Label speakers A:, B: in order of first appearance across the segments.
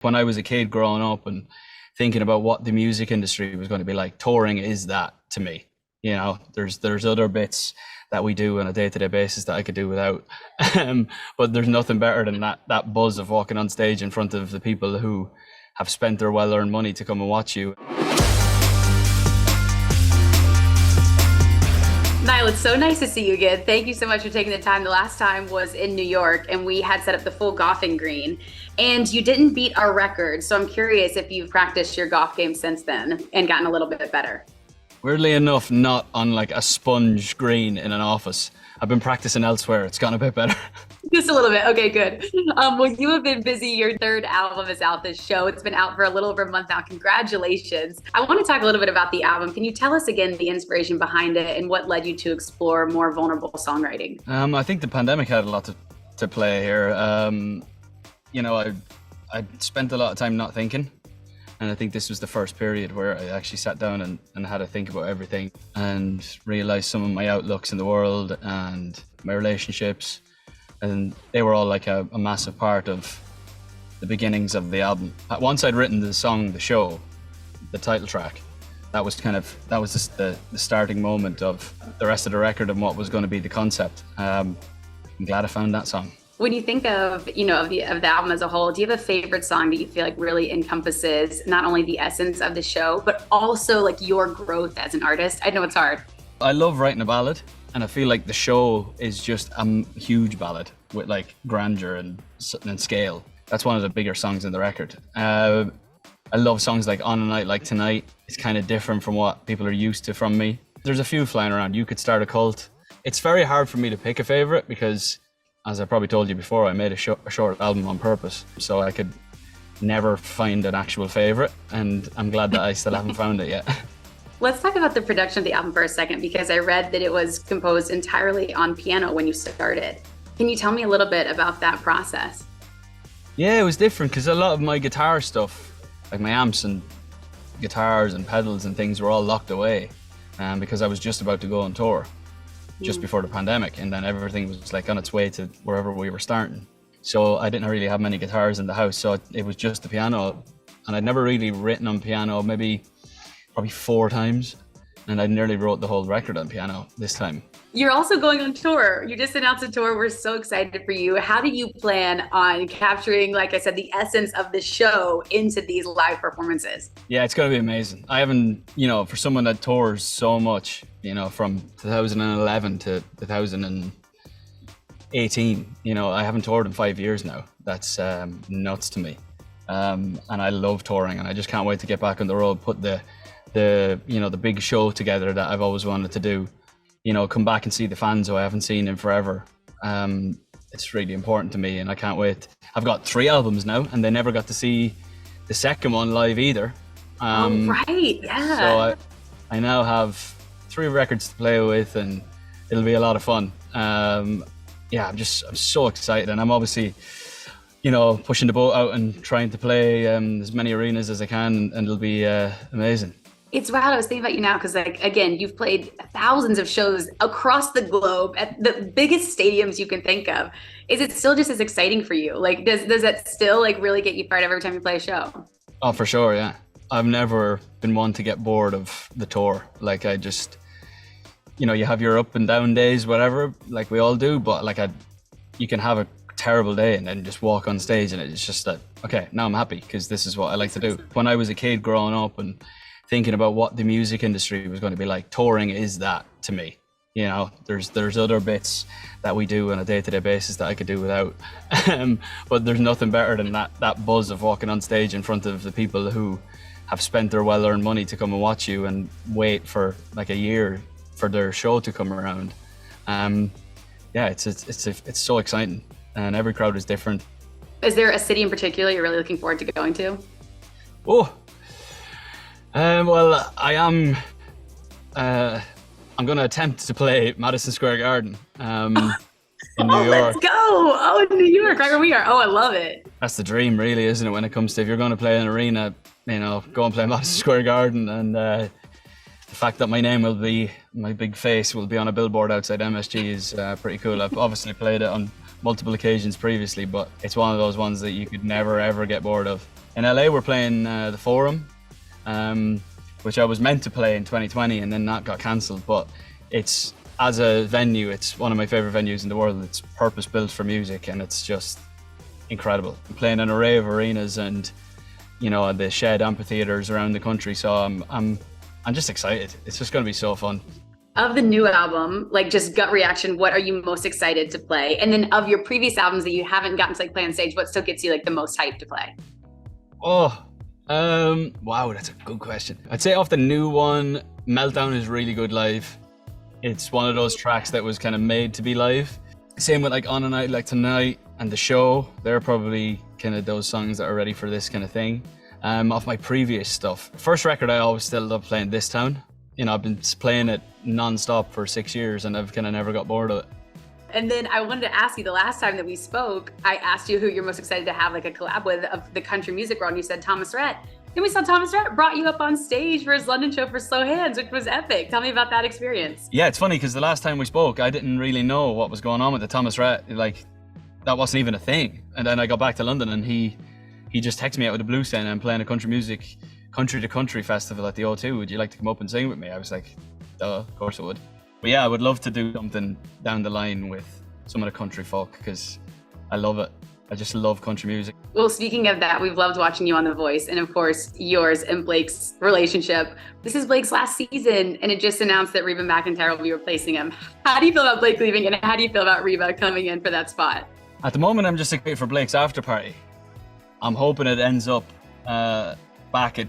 A: When I was a kid growing up and thinking about what the music industry was going to be like, touring is that to me. You know, there's other bits that we do on a day-to-day basis that I could do without. But there's nothing better than that buzz of walking on stage in front of the people who have spent their well-earned money to come and watch you.
B: Niall, it's so nice to see you again. Thank you so much for taking the time. The last time was in New York, and we had set up the full golfing green, and you didn't beat our record. So I'm curious if you've practiced your golf game since then and gotten a little bit better.
A: Weirdly enough, not on like a sponge green in an office. I've been practicing elsewhere. It's gotten a bit better.
B: Just a little bit. Okay, good. Well, you have been busy. Your third album is out this show. It's been out for a little over a month now. Congratulations. I want to talk a little bit about the album. Can you tell us again the inspiration behind it and what led you to explore more vulnerable songwriting?
A: I think the pandemic had a lot to play here. You know, I spent a lot of time not thinking. And I think this was the first period where I actually sat down and had to think about everything and realized some of my outlooks in the world and my relationships. And they were all like a massive part of the beginnings of the album. Once I'd written the song, The Show, the title track, that was just the starting moment of the rest of the record and what was going to be the concept. I'm glad I found that song. When
B: you think of, of the album as a whole, do you have a favorite song that you feel like really encompasses not only the essence of the show, but also like your growth as an artist? I know it's hard.
A: I love writing a ballad, and I feel like The Show is just a huge ballad with like grandeur and scale. That's one of the bigger songs in the record. I love songs like On a Night Like Tonight. It's kind of different from what people are used to from me. There's a few flying around. You Could Start a Cult. It's very hard for me to pick a favorite because, as I probably told you before, I made a short album on purpose so I could never find an actual favorite, and I'm glad that I still haven't found it yet.
B: Let's talk about the production of the album for a second, because I read that it was composed entirely on piano when you started. Can you tell me a little bit about that process?
A: Yeah, it was different because a lot of my guitar stuff, like my amps and guitars and pedals and things, were all locked away because I was just about to go on tour. Just before the pandemic, and then everything was like on its way to wherever we were starting. So I didn't really have many guitars in the house, so it was just the piano, and I'd never really written on piano, probably 4 times, and I nearly wrote the whole record on piano this time.
B: You're also going on tour. You just announced a tour. We're so excited for you. How do you plan on capturing, like I said, the essence of the show into these live performances? Yeah,
A: it's going to be amazing. I haven't, for someone that tours so much, from 2011 to 2018, I haven't toured in 5 years now. That's nuts to me. And I love touring, and I just can't wait to get back on the road, put the big show together that I've always wanted to do. Come back and see the fans who I haven't seen in forever. It's really important to me, and I can't wait. I've got 3 albums now, and they never got to see the second one live either.
B: Right, yeah.
A: So I now have 3 records to play with, and it'll be a lot of fun. I'm so excited, and I'm obviously, pushing the boat out and trying to play as many arenas as I can, and it'll be amazing.
B: It's wild. I was thinking about you now because, again, you've played thousands of shows across the globe at the biggest stadiums you can think of. Is it still just as exciting for you? Like, does that still really get you fired up every time you play a show?
A: Oh, for sure, yeah. I've never been one to get bored of the tour. Like, I just, you have your up and down days, whatever, like we all do. But you can have a terrible day and then just walk on stage, and it's just okay, now I'm happy because this is what I like to do. When I was a kid growing up and thinking about what the music industry was going to be like, touring is that to me. There's other bits that we do on a day-to-day basis that I could do without. But there's nothing better than that buzz of walking on stage in front of the people who have spent their well-earned money to come and watch you and wait for like a year for their show to come around. It's so exciting, and every crowd is different.
B: Is there a city in particular you're really looking forward to going to?
A: Well, I am. I'm going to attempt to play Madison Square Garden in New York.
B: Let's go! Oh, New York, right where we are. Oh, I love it.
A: That's the dream, really, isn't it? When it comes to, if you're going to play an arena, go and play Madison Square Garden, and the fact that my big face will be on a billboard outside MSG is pretty cool. I've obviously played it on multiple occasions previously, but it's one of those ones that you could never ever get bored of. In LA, we're playing the Forum, which I was meant to play in 2020 and then that got cancelled. But it's, as a venue, it's one of my favorite venues in the world. It's purpose built for music and it's just incredible. I'm playing an array of arenas and, you know, the shed amphitheaters around the country. So I'm just excited. It's just going to be so fun.
B: Of the new album, like just gut reaction, what are you most excited to play? And then of your previous albums that you haven't gotten to like play on stage, what still gets you like the most hyped to play?
A: Oh, wow, that's a good question. I'd say off the new one, Meltdown is really good live. It's one of those tracks that was kind of made to be live. Same with like On a Night Like Tonight and The Show. They're probably kind of those songs that are ready for this kind of thing. Off my previous stuff. First record, I always still love playing This Town. You know, I've been playing it non-stop for 6 years and I've kind of never got bored of it.
B: And then I wanted to ask you, the last time that we spoke, I asked you who you're most excited to have like a collab with of the country music world, and you said Thomas Rhett. Then we saw Thomas Rhett brought you up on stage for his London show for Slow Hands, which was epic. Tell me about that experience.
A: Yeah, it's funny because the last time we spoke, I didn't really know what was going on with the Thomas Rhett. Like, that wasn't even a thing. And then I got back to London and he just texted me out of the blue saying, I'm playing a country to country festival at the O2. Would you like to come up and sing with me? I was like, duh, of course I would. But yeah, I would love to do something down the line with some of the country folk because I love it. I just love country music.
B: Well, speaking of that, we've loved watching you on The Voice and of course yours and Blake's relationship. This is Blake's last season and it just announced that Reba McEntire will be replacing him. How do you feel about Blake leaving and how do you feel about Reba coming in for that spot?
A: At the moment, I'm just excited for Blake's after party. I'm hoping it ends up back at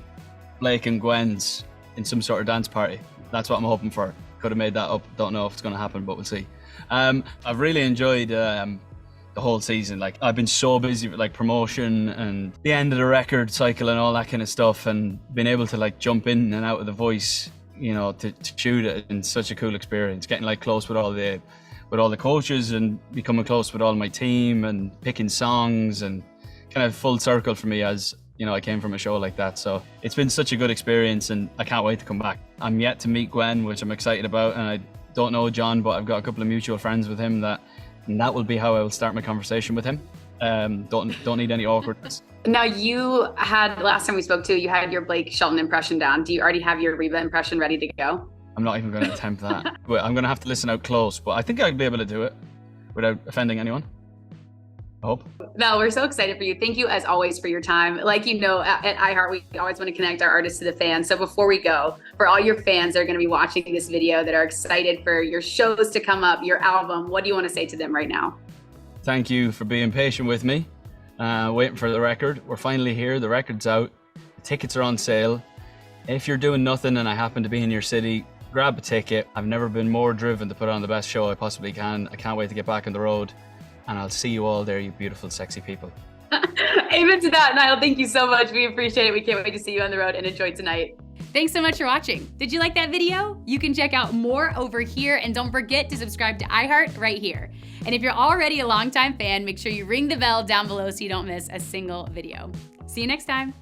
A: Blake and Gwen's in some sort of dance party. That's what I'm hoping for. Could have made that up. Don't know if it's going to happen, but we'll see. I've really enjoyed the whole season. Like, I've been so busy with like promotion and the end of the record cycle and all that kind of stuff, and being able to like jump in and out of The Voice, you know, to shoot it, and such a cool experience. Getting like close with all the coaches and becoming close with all my team and picking songs, and kind of full circle for me, as you know, I came from a show like that. So it's been such a good experience and I can't wait to come back. I'm yet to meet Gwen, which I'm excited about, and I don't know John, but I've got a couple of mutual friends with him and that will be how I will start my conversation with him. Don't need any awkwardness.
B: Now you had, last time we spoke too, you had your Blake Shelton impression down. Do you already have your Reba impression ready to go?
A: I'm not even going to attempt that. But I'm going to have to listen out close, but I think I'd be able to do it without offending anyone. I hope.
B: Val, we're so excited for you. Thank you as always for your time. Like, you know, at iHeart, we always want to connect our artists to the fans. So before we go, for all your fans that are going to be watching this video that are excited for your shows to come up, your album, what do you want to say to them right now?
A: Thank you for being patient with me. Waiting for the record. We're finally here. The record's out. The tickets are on sale. If you're doing nothing and I happen to be in your city, grab a ticket. I've never been more driven to put on the best show I possibly can. I can't wait to get back on the road. And I'll see you all there, you beautiful, sexy people.
B: Amen to that, Niall. Thank you so much. We appreciate it. We can't wait to see you on the road and enjoy tonight.
C: Thanks so much for watching. Did you like that video? You can check out more over here, and don't forget to subscribe to iHeart right here. And if you're already a longtime fan, make sure you ring the bell down below so you don't miss a single video. See you next time.